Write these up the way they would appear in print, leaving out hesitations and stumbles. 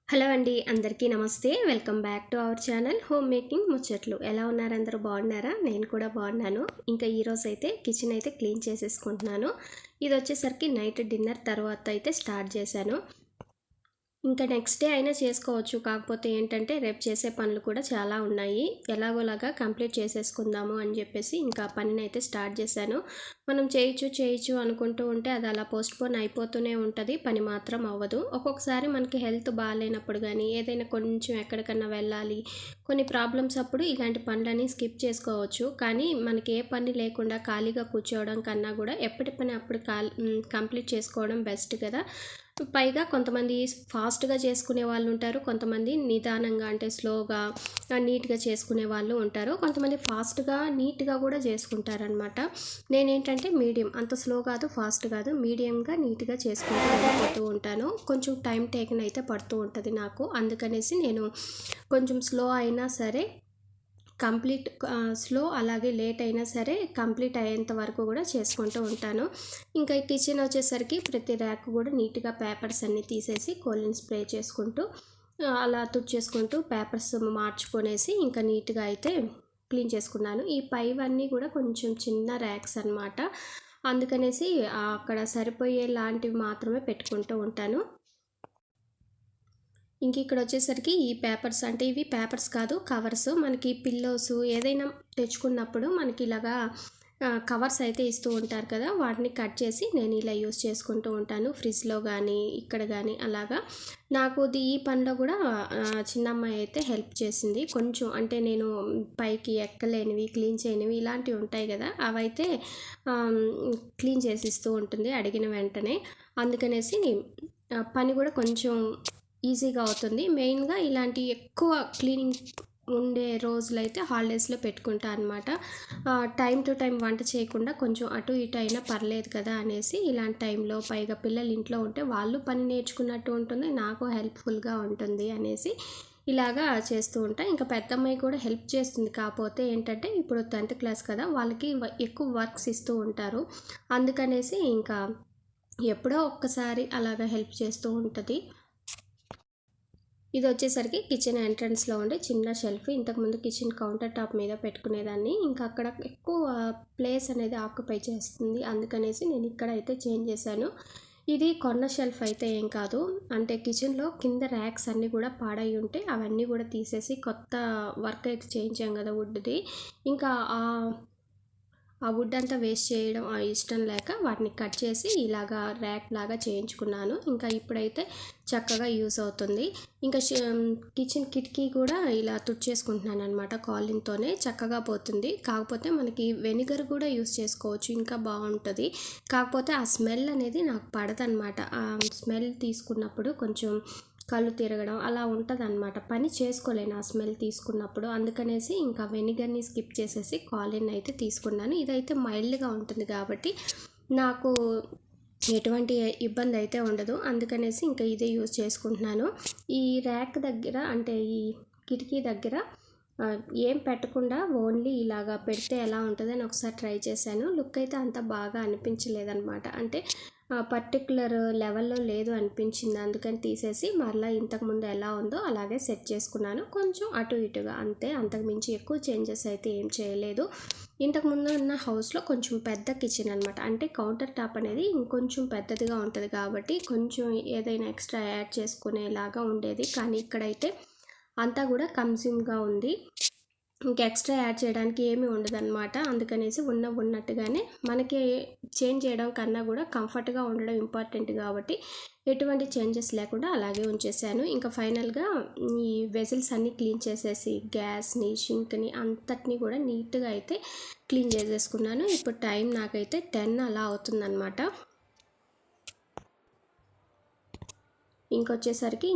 Hello అండి, అందరికీ నమస్తే. Welcome back to our channel home making ముచ్చట్లు. ఎలా ఉన్నారు? అందరూ బాగున్నారా? నేను కూడా బాగున్నాను. ఇంకా ఈరోజు అయితే కిచెన్ అయితే క్లీన్ చేసేసుకుంటున్నాను. ఇది వచ్చేసరికి నైట్ డిన్నర్ తర్వాత అయితే స్టార్ట్ చేశాను. ఇంకా నెక్స్ట్ డే అయినా చేసుకోవచ్చు. కాకపోతే ఏంటంటే రేపు చేసే పనులు కూడా చాలా ఉన్నాయి. ఎలాగోలాగా కంప్లీట్ చేసేసుకుందాము అని చెప్పేసి ఇంకా పనిని అయితే స్టార్ట్ చేశాను. మనం చేయొచ్చు అనుకుంటూ ఉంటే అది అలా పోస్ట్పోన్ అయిపోతూనే ఉంటుంది. పని మాత్రం అవ్వదు. ఒక్కొక్కసారి మనకి హెల్త్ బాగాలేనప్పుడు కానీ ఏదైనా కొంచెం ఎక్కడికన్నా వెళ్ళాలి, కొన్ని ప్రాబ్లమ్స్ అప్పుడు ఇలాంటి పనులని స్కిప్ చేసుకోవచ్చు. కానీ మనకి ఏ పని లేకుండా ఖాళీగా కూర్చోవడం కన్నా కూడా ఎప్పటి పని అప్పుడు కంప్లీట్ చేసుకోవడం బెస్ట్ కదా. పైగా కొంతమంది ఫాస్ట్గా చేసుకునే వాళ్ళు ఉంటారు, కొంతమంది నిదానంగా అంటే స్లోగా నీట్గా చేసుకునే వాళ్ళు ఉంటారు, కొంతమంది ఫాస్ట్గా నీట్గా కూడా చేసుకుంటారనమాట. నేనేంటంటే మీడియం, అంత స్లో కాదు ఫాస్ట్ కాదు, మీడియంగా నీట్గా చేసుకుంటూ వెళ్ళిపోతూ ఉంటాను. కొంచెం టైం టేకన్ అయితే పడుతూ ఉంటుంది నాకు. అందుకనేసి నేను కొంచెం స్లో అయినా సరే కంప్లీట్ స్లో అలాగే లేట్ అయినా సరే కంప్లీట్ అయ్యేంత వరకు కూడా చేసుకుంటూ ఉంటాను. ఇంకా ఈ కిచెన్ వచ్చేసరికి ప్రతి ర్యాక్ కూడా నీట్గా పేపర్స్ అన్నీ తీసేసి కోలిన్ స్ప్రే చేసుకుంటూ అలా తుడిచేసుకుంటూ పేపర్స్ మార్చుకొనేసి ఇంకా నీట్గా అయితే క్లీన్ చేసుకున్నాను. ఈ పైవన్నీ కూడా కొంచెం చిన్న ర్యాక్స్ అనమాట. అందుకనేసి అక్కడ సరిపోయే లాంటివి మాత్రమే పెట్టుకుంటూ ఉంటాను. ఇంక ఇక్కడ వచ్చేసరికి ఈ పేపర్స్ అంటే ఇవి పేపర్స్ కాదు, కవర్స్. మనకి పిల్లోస్ ఏదైనా తెచ్చుకున్నప్పుడు మనకి ఇలాగా కవర్స్ అయితే ఇస్తూ ఉంటారు కదా, వాటిని కట్ చేసి నేను ఇలా యూస్ చేసుకుంటూ ఉంటాను. ఫ్రిడ్జ్లో కానీ ఇక్కడ కానీ అలాగా. నాకు ఈ పనిలో కూడా చిన్నమ్మాయి అయితే హెల్ప్ చేసింది కొంచెం. అంటే నేను పైకి ఎక్కలేనివి, క్లీన్ చేయనివి ఇలాంటివి ఉంటాయి కదా, అవైతే క్లీన్ చేసిస్తూ ఉంటుంది అడిగిన వెంటనే. అందుకనేసి పని కూడా కొంచెం ఈజీగా అవుతుంది. మెయిన్గా ఇలాంటి ఎక్కువ క్లీనింగ్ ఉండే రోజులైతే హాలిడేస్లో పెట్టుకుంటా అనమాట. టైం టు టైం వంట చేయకుండా కొంచెం అటు ఇటు అయినా పర్లేదు కదా అనేసి ఇలాంటి టైంలో, పైగా పిల్లలు ఇంట్లో ఉంటే వాళ్ళు పని నేర్చుకున్నట్టు ఉంటుంది, నాకు హెల్ప్ఫుల్గా ఉంటుంది అనేసి ఇలాగా చేస్తూ ఉంటా. ఇంకా పెద్దమ్మాయి కూడా హెల్ప్ చేస్తుంది. కాకపోతే ఏంటంటే ఇప్పుడు 10th క్లాస్ కదా, వాళ్ళకి ఎక్కువ వర్క్స్ ఇస్తూ ఉంటారు. అందుకనేసి ఇంకా ఎప్పుడో ఒక్కసారి అలాగా హెల్ప్ చేస్తూ ఉంటుంది. ఇది వచ్చేసరికి కిచెన్ ఎంట్రన్స్లో ఉండే చిన్న షెల్ఫ్. ఇంతకుముందు కిచెన్ కౌంటర్ టాప్ మీద పెట్టుకునేదాన్ని. ఇంకా అక్కడ ఎక్కువ ప్లేస్ అనేది ఆక్యుపై చేస్తుంది, అందుకనేసి నేను ఇక్కడ అయితే చేంజ్ చేశాను. ఇది కొన్న షెల్ఫ్ అయితే ఏం కాదు. అంటే కిచెన్లో కింద ర్యాక్స్ అన్నీ కూడా పాడై ఉంటే అవన్నీ కూడా తీసేసి కొత్త వర్క్ అయితే చేయించాం కదా వుడ్ది. ఇంకా ఆ వుడ్ అంతా వేస్ట్ చేయడం ఇష్టం లేక వాటిని కట్ చేసి ఇలాగా ర్యాక్ లాగా చేయించుకున్నాను. ఇంకా ఇప్పుడైతే చక్కగా యూస్ అవుతుంది. ఇంకా కిచెన్ కిటికీ కూడా ఇలా తుడిచేసుకుంటున్నాను అనమాట. కాలిన్తోనే చక్కగా పోతుంది. కాకపోతే మనకి వెనిగర్ కూడా యూస్ చేసుకోవచ్చు, ఇంకా బాగుంటుంది. కాకపోతే ఆ స్మెల్ అనేది నాకు పడదనమాట. ఆ స్మెల్ తీసుకున్నప్పుడు కొంచెం కళ్ళు తిరగడం అలా ఉంటుందన్నమాట. పని చేసుకోలేను ఆ స్మెల్ తీసుకున్నప్పుడు. అందుకనేసి ఇంకా వెనిగర్ని స్కిప్ చేసేసి కాలిన్ అయితే తీసుకున్నాను. ఇదైతే మైల్డ్గా ఉంటుంది కాబట్టి నాకు ఎటువంటి ఇబ్బంది అయితే ఉండదు. అందుకనేసి ఇంకా ఇదే యూజ్ చేసుకుంటున్నాను. ఈ ర్యాక్ దగ్గర అంటే ఈ కిటికీ దగ్గర ఏం పెట్టకుండా ఓన్లీ ఇలాగా పెడితే ఎలా ఉంటుందని ఒకసారి ట్రై చేశాను. లుక్ అయితే అంత బాగా అనిపించలేదన్నమాట. అంటే పర్టికులర్ లెవెల్లో లేదు అనిపించింది. అందుకని తీసేసి మరలా ఇంతకుముందు ఎలా ఉందో అలాగే సెట్ చేసుకున్నాను. కొంచెం అటు ఇటుగా అంతే, అంతకుమించి ఎక్కువ చేంజెస్ అయితే ఏం చేయలేదు. ఇంతకుముందు ఉన్న హౌస్లో కొంచెం పెద్ద కిచెన్ అనమాట. అంటే కౌంటర్ టాప్ అనేది ఇంకొంచెం పెద్దదిగా ఉంటుంది కాబట్టి కొంచెం ఏదైనా ఎక్స్ట్రా యాడ్ చేసుకునేలాగా ఉండేది. కానీ ఇక్కడైతే అంతా కూడా కన్జ్యూమ్గా ఉంది. ఇంకా ఎక్స్ట్రా యాడ్ చేయడానికి ఏమీ ఉండదన్నమాట. అందుకనేసి ఉన్నట్టుగానే మనకి చేంజ్ చేయడం కన్నా కూడా కంఫర్ట్గా ఉండడం ఇంపార్టెంట్ కాబట్టి ఎటువంటి చేంజెస్ లేకుండా అలాగే ఉంచేసాను. ఇంకా ఫైనల్గా ఈ వెజిల్స్ అన్నీ క్లీన్ చేసేసి గ్యాస్ని, షింక్ని అంతటినీ కూడా నీట్గా అయితే క్లీన్ చేసేసుకున్నాను. ఇప్పుడు టైం నాకైతే 10 అలా అవుతుందన్నమాట. ఇంకొచ్చేసరికి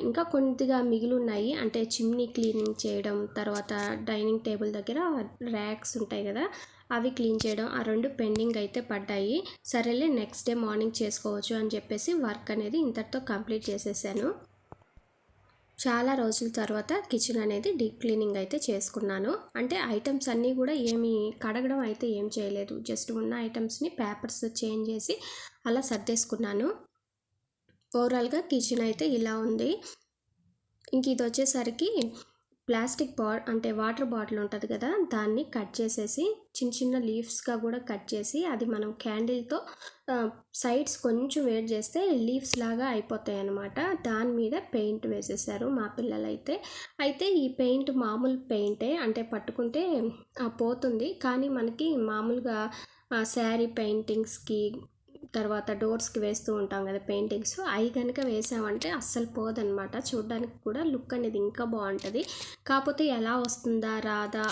ఇంకా కొద్దిగా మిగిలి ఉన్నాయి. అంటే చిమ్నీ క్లీనింగ్ చేయడం, తర్వాత డైనింగ్ టేబుల్ దగ్గర ర్యాక్స్ ఉంటాయి కదా, అవి క్లీన్ చేయడం, ఆ 2 పెండింగ్ అయితే పడ్డాయి. సరేలే నెక్స్ట్ డే మార్నింగ్ చేసుకోవచ్చు అని చెప్పేసి వర్క్ అనేది ఇంతటితో కంప్లీట్ చేసేసాను. చాలా రోజుల తర్వాత కిచెన్ అనేది డీప్ క్లీనింగ్ అయితే చేసుకున్నాను. అంటే ఐటమ్స్ అన్నీ కూడా ఏమి కడగడం అయితే ఏం చేయలేదు. జస్ట్ ఉన్న ఐటమ్స్ని పేపర్స్ చేంజ్ చేసి అలా సర్దేసుకున్నాను. ఓవరాల్గా కిచెన్ అయితే ఇలా ఉంది. ఇంక ఇది వచ్చేసరికి ప్లాస్టిక్ అంటే వాటర్ బాటిల్ ఉంటుంది కదా, దాన్ని కట్ చేసేసి చిన్న చిన్న లీవ్స్గా కూడా కట్ చేసి అది మనం క్యాండిల్తో సైడ్స్ కొంచెం వేడి చేస్తే లీవ్స్ లాగా అయిపోతాయి అన్నమాట. దాని మీద పెయింట్ వేసేసారు మా పిల్లలైతే. అయితే ఈ పెయింట్ మామూలు పెయింటే, అంటే పట్టుకుంటే పోతుంది, కానీ మనకి మామూలుగా శారీ పెయింటింగ్స్కి తర్వాత డోర్స్కి వేస్తూ ఉంటాం కదా పెయింటింగ్స్, అవి కనుక వేసామంటే అస్సలు పోదనమాట. చూడడానికి కూడా లుక్ అనేది ఇంకా బాగుంటుంది. కాకపోతే ఎలా వస్తుందా రాదా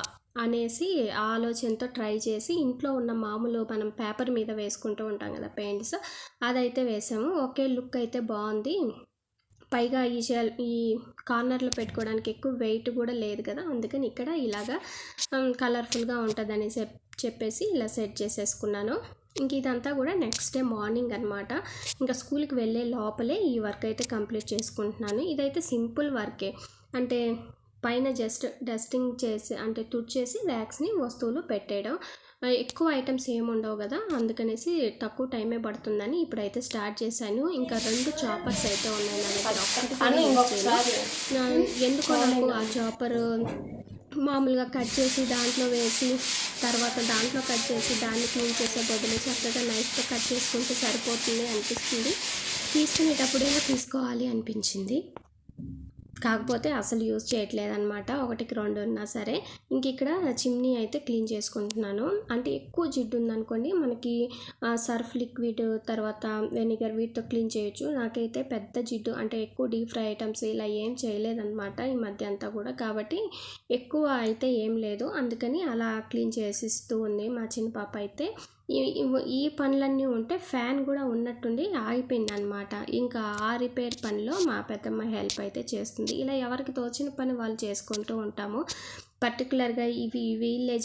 అనేసి ఆలోచనతో ట్రై చేసి ఇంట్లో ఉన్న మామూలు మనం పేపర్ మీద వేసుకుంటూ ఉంటాం కదా పెయింట్స్, అదైతే వేసాము. ఓకే, లుక్ అయితే బాగుంది. పైగా ఈ కార్నర్లో పెట్టుకోవడానికి ఎక్కువ వెయిట్ కూడా లేదు కదా, అందుకని ఇక్కడ ఇలాగా కలర్ఫుల్గా ఉంటుందని చెప్పేసి ఇలా సెట్ చేసేసుకున్నాను. ఇంక ఇదంతా కూడా నెక్స్ట్ డే మార్నింగ్ అనమాట. ఇంకా స్కూల్కి వెళ్ళే లోపలే ఈ వర్క్ అయితే కంప్లీట్ చేసుకుంటున్నాను. ఇదైతే సింపుల్ వర్కే, అంటే పైన జస్ట్ డస్టింగ్ చేసి అంటే తుడిచేసి ర్యాక్స్ని వస్తువులు పెట్టేయడం. ఎక్కువ ఐటమ్స్ ఏమి ఉండవు కదా, అందుకనేసి తక్కువ టైమే పడుతుందని ఇప్పుడైతే స్టార్ట్ చేశాను. ఇంకా 2 చాపర్స్ అయితే ఉన్నాయి నా దగ్గర. ఎందుకో నాకు ఆ చాపర్ మామూలుగా కట్ చేసి దాంట్లో వేసి తర్వాత దాంట్లో కట్ చేసి దాన్ని క్లీన్ చేసే బదులు చక్కగా నైఫ్తో కట్ చేసుకుంటే సరిపోతుంది అనిపిస్తుంది. తీసుకునేటప్పుడేమో తీసుకోవాలి అనిపించింది, కాకపోతే అసలు యూజ్ చేయట్లేదు అనమాట. 1కి 2 ఉన్నా సరే. ఇంక ఇక్కడ చిమ్నీ అయితే క్లీన్ చేసుకుంటున్నాను. అంటే ఎక్కువ జిడ్డు ఉందనుకోండి, మనకి సర్ఫ్ లిక్విడ్ తర్వాత వెనిగర్ వీటితో క్లీన్ చేయొచ్చు. నాకైతే పెద్ద జిడ్డు అంటే ఎక్కువ డీప్ ఫ్రై ఐటమ్స్ ఇలా ఏం చేయలేదన్నమాట ఈ మధ్య అంతా కూడా, కాబట్టి ఎక్కువ అయితే ఏం లేదు. అందుకని అలా క్లీన్ చేసిస్తూ ఉంది మా చిన్న పాప అయితే. ఈ పనులన్నీ ఉంటే ఫ్యాన్ కూడా ఉన్నట్టుండి ఆగిపోయింది అనమాట. ఇంకా ఆ రిపేర్ పనిలో మా పెద్దమ్మ హెల్ప్ అయితే చేస్తుంది. ఇలా ఎవరికి తోచిన పని వాళ్ళు చేసుకుంటూ ఉంటాము. పర్టికులర్గా వీళ్ళే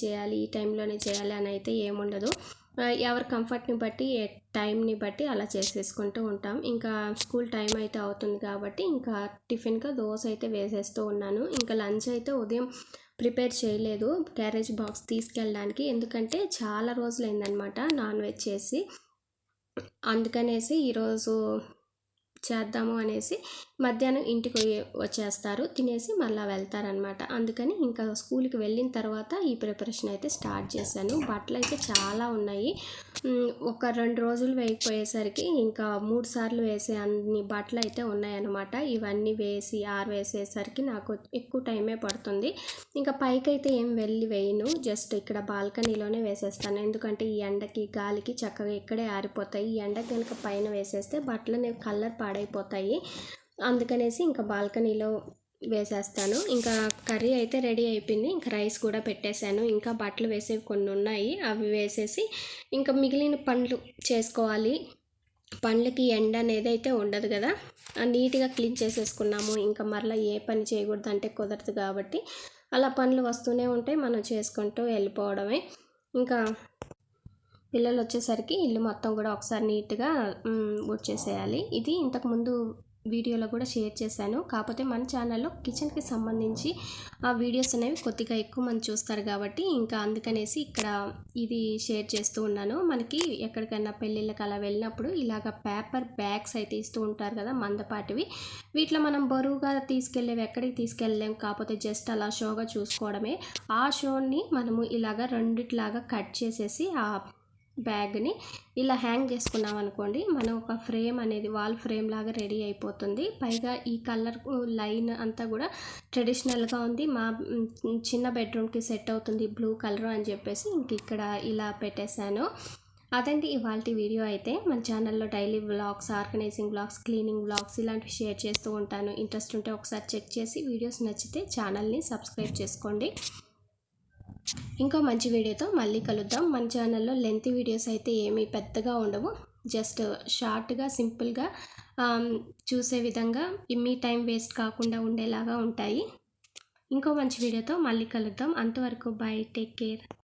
చేయాలి ఈ టైంలోనే చేయాలి అని అయితే ఏముండదు. ఎవరి కంఫర్ట్ని బట్టి టైంని బట్టి అలా చేసేసుకుంటూ ఉంటాం. ఇంకా స్కూల్ టైం అయితే అవుతుంది కాబట్టి ఇంకా టిఫిన్గా దోశ అయితే వేసేస్తూ ఉన్నాను. ఇంకా లంచ్ అయితే ఉదయం ప్రిపేర్ చేయలేదు క్యారేజ్ బాక్స్ తీసుకెళ్ళడానికి, ఎందుకంటే చాలా రోజులైందనమాట నాన్ వెజ్ చేసి. అందుకనేసి ఈరోజు చేద్దాము అనేసి మధ్యాహ్నం ఇంటికి వచ్చేస్తారు, తినేసి మళ్ళీ వెళ్తారనమాట. అందుకని ఇంకా స్కూల్కి వెళ్ళిన తర్వాత ఈ ప్రిపరేషన్ అయితే స్టార్ట్ చేశాను. బట్టలు అయితే చాలా ఉన్నాయి. ఒక 2 రోజులు వేయకపోయేసరికి ఇంకా 3 సార్లు వేసే అన్ని బట్టలు అయితే ఉన్నాయన్నమాట. ఇవన్నీ వేసి ఆరవేసేసరికి నాకు ఎక్కువ టైమే పడుతుంది. ఇంకా పైకి అయితే ఏం వెళ్ళి వేయను, జస్ట్ ఇక్కడ బాల్కనీలోనే వేసేస్తాను. ఎందుకంటే ఈ ఎండకి గాలికి చక్కగా ఇక్కడే ఆరిపోతాయి. ఈ ఎండకి కనుక పైన వేసేస్తే బట్టలు కలర్ పాడైపోతాయి. అందుకనేసి ఇంకా బాల్కనీలో వేసేస్తాను. ఇంకా కర్రీ అయితే రెడీ అయిపోయింది. ఇంకా రైస్ కూడా పెట్టేశాను. ఇంకా బట్టలు వేసేవి కొన్ని ఉన్నాయి, అవి వేసేసి ఇంకా మిగిలిన పనులు చేసుకోవాలి. పండ్లకి ఎండ అనేది అయితే ఉండదు కదా, నీట్గా క్లీన్ చేసేసుకున్నాము. ఇంకా మరలా ఏ పని చేయకూడదు అంటే కుదరదు కాబట్టి అలా పనులు వస్తూనే ఉంటాయి, మనం చేసుకుంటూ వెళ్ళిపోవడమే. ఇంకా పిల్లలు వచ్చేసరికి ఇల్లు మొత్తం కూడా ఒకసారి నీట్గా ఊడ్చేసేయాలి. ఇది ఇంతకుముందు వీడియోలో కూడా షేర్ చేశాను, కాకపోతే మన ఛానల్లో కిచెన్కి సంబంధించి ఆ వీడియోస్ అనేవి కొద్దిగా ఎక్కువ మంది చూస్తారు కాబట్టి ఇంకా అందుకనేసి ఇక్కడ ఇది షేర్ చేస్తూ ఉన్నాను. మనకి ఎక్కడికైనా పెళ్ళిళ్ళకి అలా వెళ్ళినప్పుడు ఇలాగ పేపర్ బ్యాగ్స్ అయితే ఇస్తూ ఉంటారు కదా మందపాటివి, వీటిలో మనం బరువుగా తీసుకెళ్ళేవి ఎక్కడికి తీసుకెళ్ళలేం, కాకపోతే జస్ట్ అలా షోగా చూసుకోవడమే. ఆ షోని మనము ఇలాగ రెండిట్లాగా కట్ చేసేసి ఆ బ్యాగ్ని ఇలా హ్యాంగ్ చేసుకున్నాం అనుకోండి, మనం ఒక ఫ్రేమ్ అనేది వాల్ ఫ్రేమ్ లాగా రెడీ అయిపోతుంది. పైగా ఈ కలర్ లైన్ అంతా కూడా ట్రెడిషనల్గా ఉంది, మా చిన్న బెడ్రూమ్కి సెట్ అవుతుంది బ్లూ కలర్ అని చెప్పేసి ఇంక ఇక్కడ ఇలా పెట్టేశాను. అదండి ఇవాల్టి వీడియో అయితే. మన ఛానల్లో daily vlogs, organising vlogs, cleaning vlogs ఇలాంటివి షేర్ చేస్తూ ఉంటాను. ఇంట్రెస్ట్ ఉంటే ఒకసారి చెక్ చేసి వీడియోస్ నచ్చితే ఛానల్ని సబ్స్క్రైబ్ చేసుకోండి. ఇంకో మంచి వీడియోతో మళ్ళీ కలుద్దాం. మన ఛానల్లో లెంత్ వీడియోస్ అయితే ఏమీ పెద్దగా ఉండవు, జస్ట్ షార్ట్గా సింపుల్గా చూసే విధంగా మీ టైం వేస్ట్ కాకుండా ఉండేలాగా ఉంటాయి. ఇంకో మంచి వీడియోతో మళ్ళీ కలుద్దాం. అంతవరకు బాయ్, టేక్ కేర్.